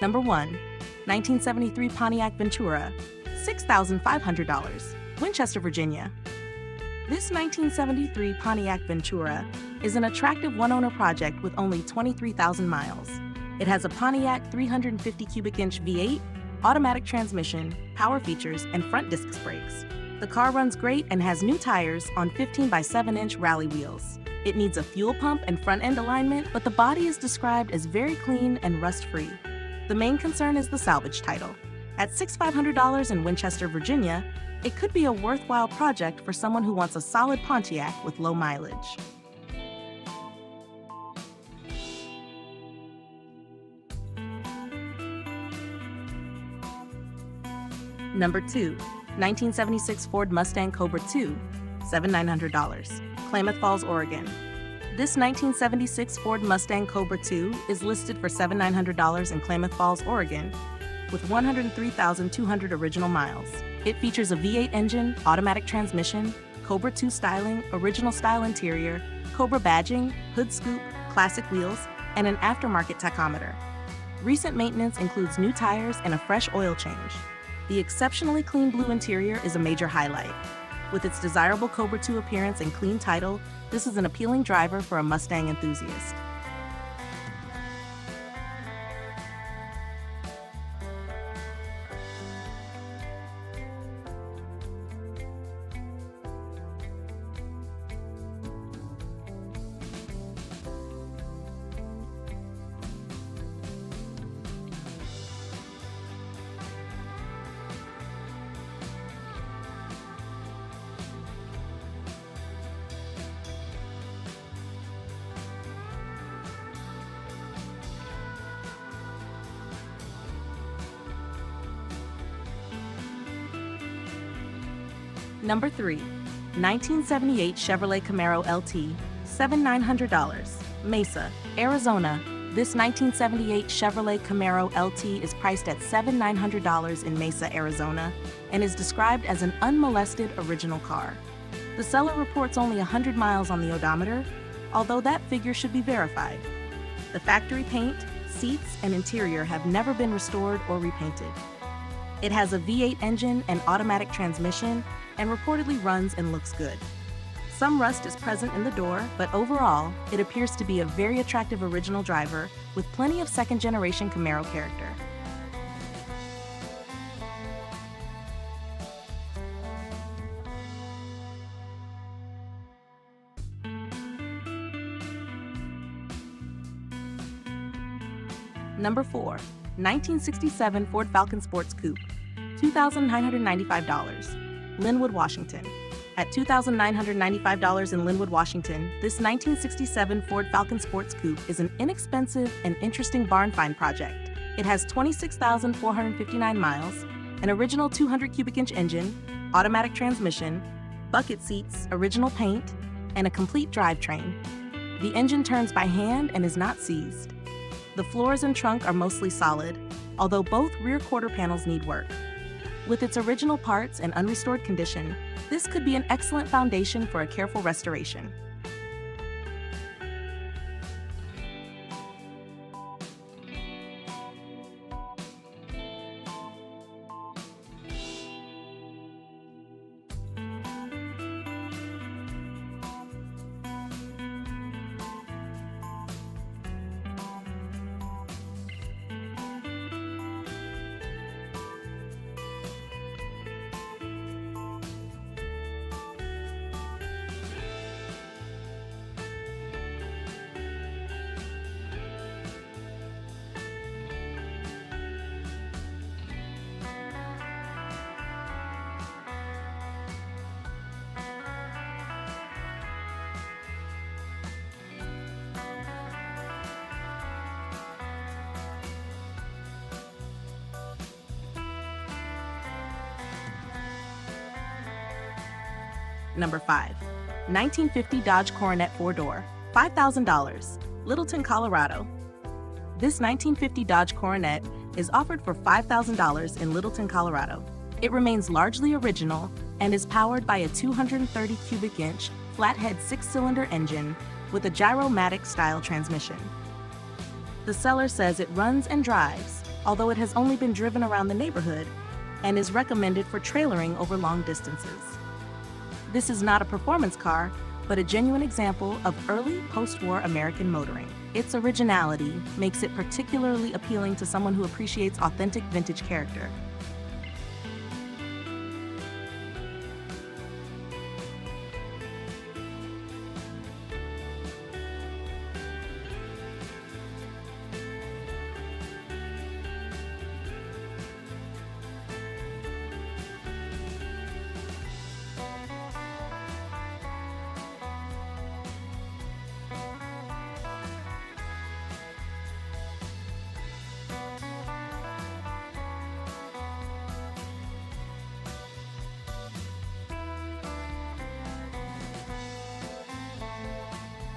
Number 1. 1973 Pontiac Ventura, $6,500, Winchester, Virginia. This 1973 Pontiac Ventura is an attractive one-owner project with only 23,000 miles. It has a Pontiac 350 cubic inch V8, automatic transmission, power features, and front disc brakes. The car runs great and has new tires on 15 by 7 inch rally wheels. It needs a fuel pump and front-end alignment, but the body is described as very clean and rust-free. The main concern is the salvage title. At $6,500 in Winchester, Virginia, it could be a worthwhile project for someone who wants a solid Pontiac with low mileage. Number 2. 1976 Ford Mustang Cobra II, $7,900, Klamath Falls, Oregon. This 1976 Ford Mustang Cobra II is listed for $7,900 in Klamath Falls, Oregon, with 103,200 original miles. It features a V8 engine, automatic transmission, Cobra II styling, original style interior, Cobra badging, hood scoop, classic wheels, and an aftermarket tachometer. Recent maintenance includes new tires and a fresh oil change. The exceptionally clean blue interior is a major highlight. With its desirable Cobra II appearance and clean title, this is an appealing driver for a Mustang enthusiast. Number 3. 1978 Chevrolet Camaro LT, $7,900, Mesa, Arizona. This 1978 Chevrolet Camaro LT is priced at $7,900 in Mesa, Arizona, and is described as an unmolested original car. The seller reports only 100 miles on the odometer, although that figure should be verified. The factory paint, seats, and interior have never been restored or repainted. It has a V8 engine and automatic transmission, and reportedly runs and looks good. Some rust is present in the door, but overall, it appears to be a very attractive original driver with plenty of second-generation Camaro character. Number 4. 1967 Ford Falcon Sports Coupe, $2,995. Lynnwood, Washington. At $2,995 in Lynnwood, Washington, this 1967 Ford Falcon Sports Coupe is an inexpensive and interesting barn find project. It has 26,459 miles, an original 200 cubic inch engine, automatic transmission, bucket seats, original paint, and a complete drivetrain. The engine turns by hand and is not seized. The floors and trunk are mostly solid, although both rear quarter panels need work. With its original parts and unrestored condition, this could be an excellent foundation for a careful restoration. Number 5. 1950 Dodge Coronet 4-door, $5,000, Littleton, Colorado. This 1950 Dodge Coronet is offered for $5,000 in Littleton, Colorado. It remains largely original and is powered by a 230 cubic inch flathead 6-cylinder engine with a gyromatic style transmission. The seller says it runs and drives, although it has only been driven around the neighborhood and is recommended for trailering over long distances. This is not a performance car, but a genuine example of early post-war American motoring. Its originality makes it particularly appealing to someone who appreciates authentic vintage character.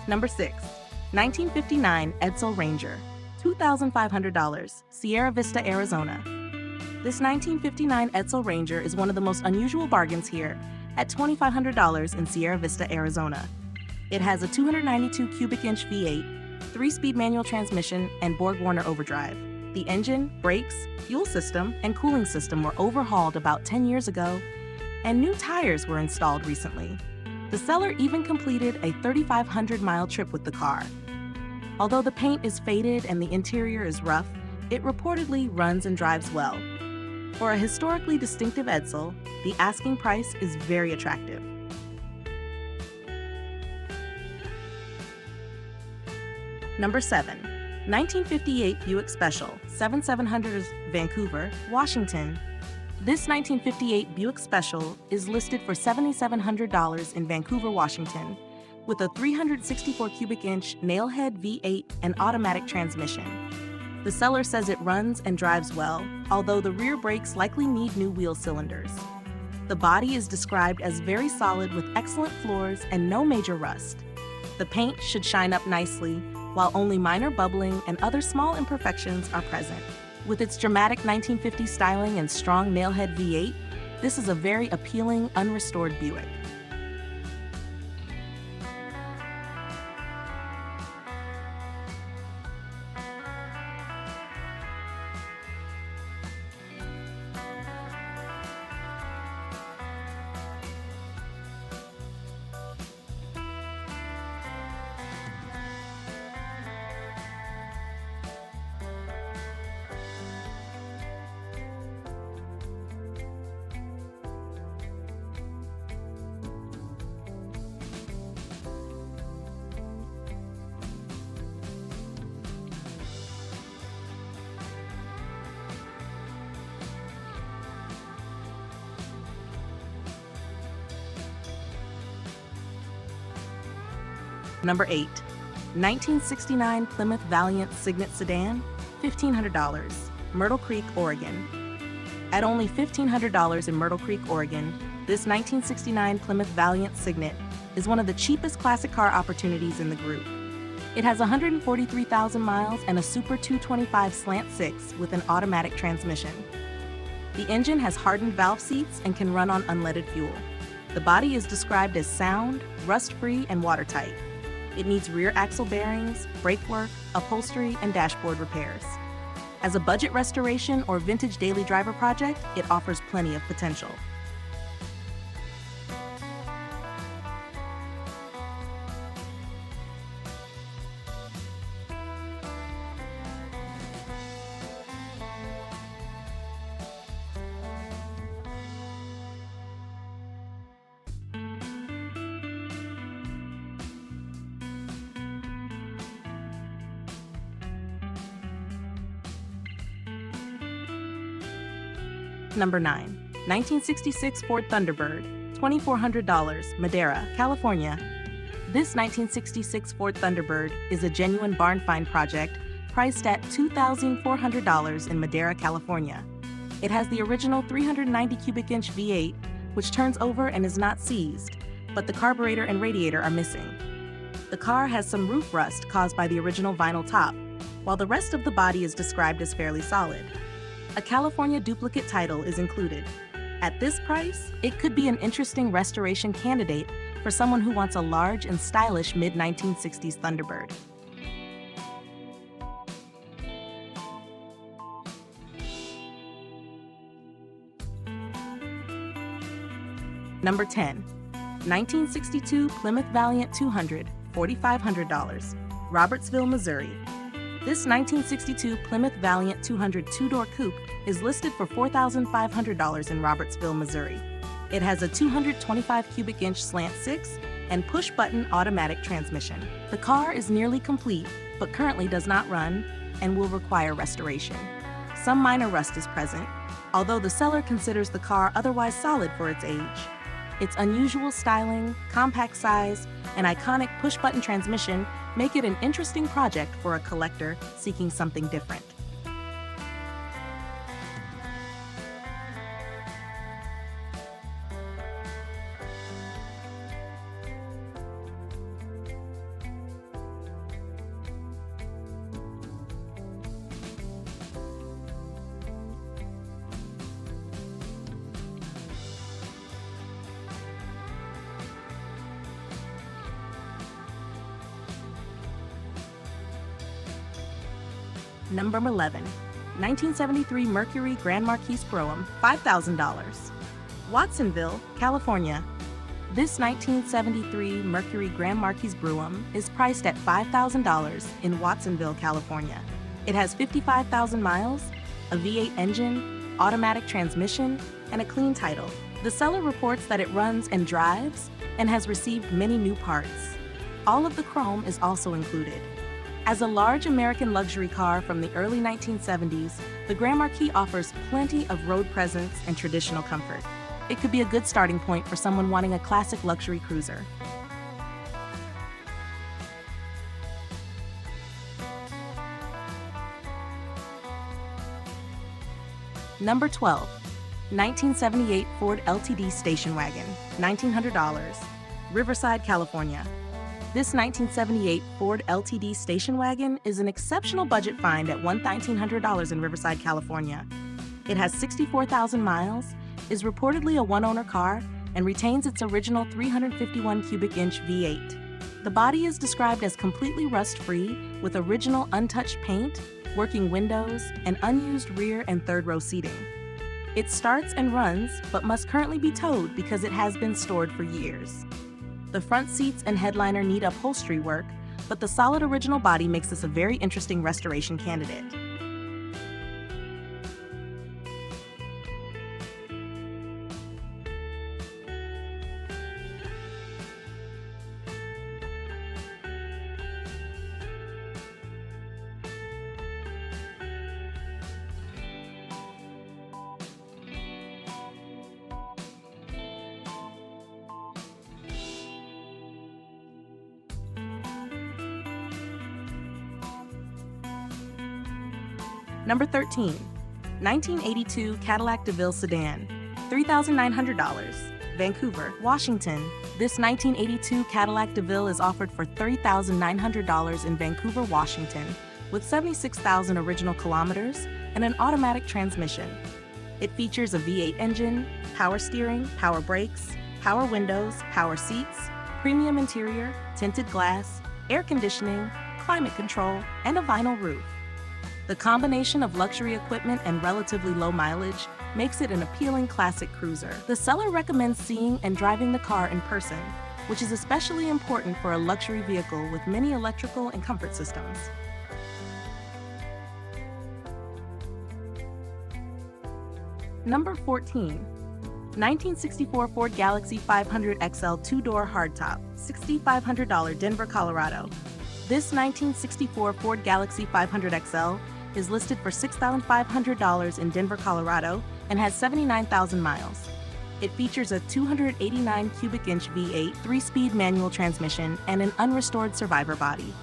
Number 6. 1959 Edsel Ranger, $2,500, Sierra Vista, Arizona. This 1959 Edsel Ranger is one of the most unusual bargains here at $2,500 in Sierra Vista, Arizona. It has a 292 cubic inch V8, 3-speed manual transmission, and Borg-Warner overdrive. The engine, brakes, fuel system, and cooling system were overhauled about 10 years ago, and new tires were installed recently. The seller even completed a 3,500-mile trip with the car. Although the paint is faded and the interior is rough, it reportedly runs and drives well. For a historically distinctive Edsel, the asking price is very attractive. Number 7. 1958 Buick Special, 7700 Vancouver, Washington. This 1958 Buick Special is listed for $7,700 in Vancouver, Washington, with a 364 cubic inch nailhead V8 and automatic transmission. The seller says it runs and drives well, although the rear brakes likely need new wheel cylinders. The body is described as very solid with excellent floors and no major rust. The paint should shine up nicely, while only minor bubbling and other small imperfections are present. With its dramatic 1950s styling and strong nailhead V8, this is a very appealing, unrestored Buick. Number 8. 1969 Plymouth Valiant Signet Sedan, $1,500, Myrtle Creek, Oregon. At only $1,500 in Myrtle Creek, Oregon, this 1969 Plymouth Valiant Signet is one of the cheapest classic car opportunities in the group. It has 143,000 miles and a Super 225 Slant 6 with an automatic transmission. The engine has hardened valve seats and can run on unleaded fuel. The body is described as sound, rust-free, and watertight. It needs rear axle bearings, brake work, upholstery, and dashboard repairs. As a budget restoration or vintage daily driver project, it offers plenty of potential. Number 9. 1966 Ford Thunderbird, $2,400, Madera, California. This 1966 Ford Thunderbird is a genuine barn find project priced at $2,400 in Madera, California. It has the original 390 cubic inch V8, which turns over and is not seized, but the carburetor and radiator are missing. The car has some roof rust caused by the original vinyl top, while the rest of the body is described as fairly solid. A California duplicate title is included. At this price, it could be an interesting restoration candidate for someone who wants a large and stylish mid-1960s Thunderbird. Number 10. 1962 Plymouth Valiant 200, $4,500, Robertsville, Missouri. This 1962 Plymouth Valiant 200 two-door coupe is listed for $4,500 in Robertsville, Missouri. It has a 225 cubic inch slant 6 and push-button automatic transmission. The car is nearly complete, but currently does not run and will require restoration. Some minor rust is present, although the seller considers the car otherwise solid for its age. Its unusual styling, compact size, and iconic push-button transmission make it an interesting project for a collector seeking something different. Number 11. 1973 Mercury Grand Marquis brougham, $5,000. Watsonville, California. This 1973 Mercury Grand Marquis brougham is priced at $5,000 in Watsonville, California. It has 55,000 miles, a V8 engine, automatic transmission, and a clean title. The seller reports that it runs and drives and has received many new parts. All of the chrome is also included. As a large American luxury car from the early 1970s, the Grand Marquis offers plenty of road presence and traditional comfort. It could be a good starting point for someone wanting a classic luxury cruiser. Number 12. 1978 Ford LTD station wagon, $1,900, Riverside, California. This 1978 Ford LTD station wagon is an exceptional budget find at $1,900 in Riverside, California. It has 64,000 miles, is reportedly a one-owner car, and retains its original 351 cubic inch V8. The body is described as completely rust-free with original untouched paint, working windows, and unused rear and third row seating. It starts and runs, but must currently be towed because it has been stored for years. The front seats and headliner need upholstery work, but the solid original body makes this a very interesting restoration candidate. Number 13. 1982 Cadillac Deville Sedan, $3,900, Vancouver, Washington. This 1982 Cadillac Deville is offered for $3,900 in Vancouver, Washington, with 76,000 original kilometers and an automatic transmission. It features a V8 engine, power steering, power brakes, power windows, power seats, premium interior, tinted glass, air conditioning, climate control, and a vinyl roof. The combination of luxury equipment and relatively low mileage makes it an appealing classic cruiser. The seller recommends seeing and driving the car in person, which is especially important for a luxury vehicle with many electrical and comfort systems. Number 14. 1964 Ford Galaxie 500 XL two-door hardtop, $6,500, Denver, Colorado. This 1964 Ford Galaxie 500 XL is listed for $6,500 in Denver, Colorado, and has 79,000 miles. It features a 289 cubic inch V8 3-speed manual transmission and an unrestored survivor body.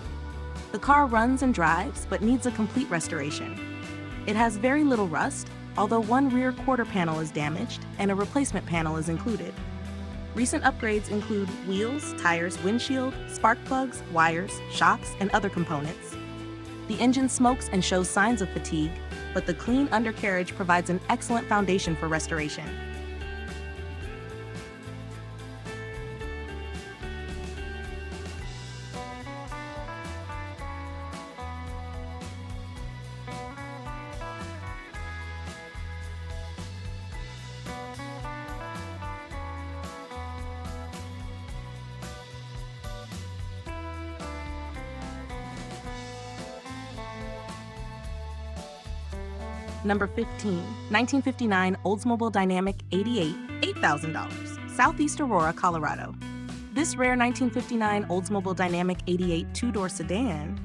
The car runs and drives, but needs a complete restoration. It has very little rust, although one rear quarter panel is damaged and a replacement panel is included. Recent upgrades include wheels, tires, windshield, spark plugs, wires, shocks, and other components. The engine smokes and shows signs of fatigue, but the clean undercarriage provides an excellent foundation for restoration. Number 15, 1959 Oldsmobile Dynamic 88, $8,000, Southeast Aurora, Colorado. This rare 1959 Oldsmobile Dynamic 88 two-door sedan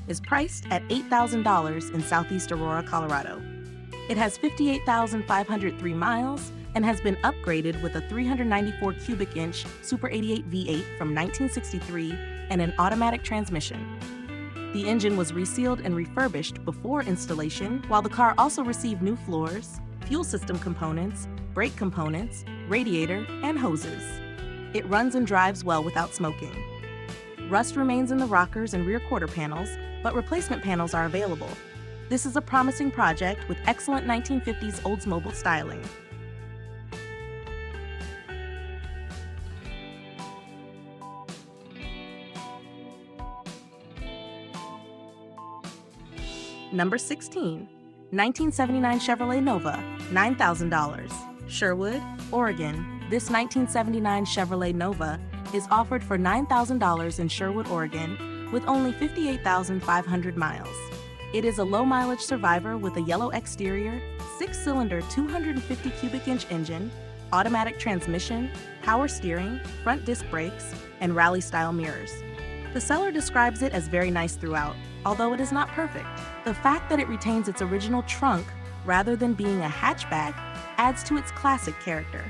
is priced at $8,000 in Southeast Aurora, Colorado. It has 58,503 miles and has been upgraded with a 394 cubic inch Super 88 V8 from 1963 and an automatic transmission. The engine was resealed and refurbished before installation, while the car also received new floors, fuel system components, brake components, radiator, and hoses. It runs and drives well without smoking. Rust remains in the rockers and rear quarter panels, but replacement panels are available. This is a promising project with excellent 1950s Oldsmobile styling. Number 16, 1979 Chevrolet Nova, $9,000, Sherwood, Oregon. This 1979 Chevrolet Nova is offered for $9,000 in Sherwood, Oregon, with only 58,500 miles. It is a low-mileage survivor with a yellow exterior, 6-cylinder 250 cubic inch engine, automatic transmission, power steering, front disc brakes, and rally-style mirrors. The seller describes it as very nice throughout, although it is not perfect. The fact that it retains its original trunk rather than being a hatchback adds to its classic character.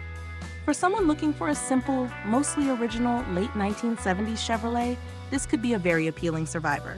For someone looking for a simple, mostly original late 1970s Chevrolet, this could be a very appealing survivor.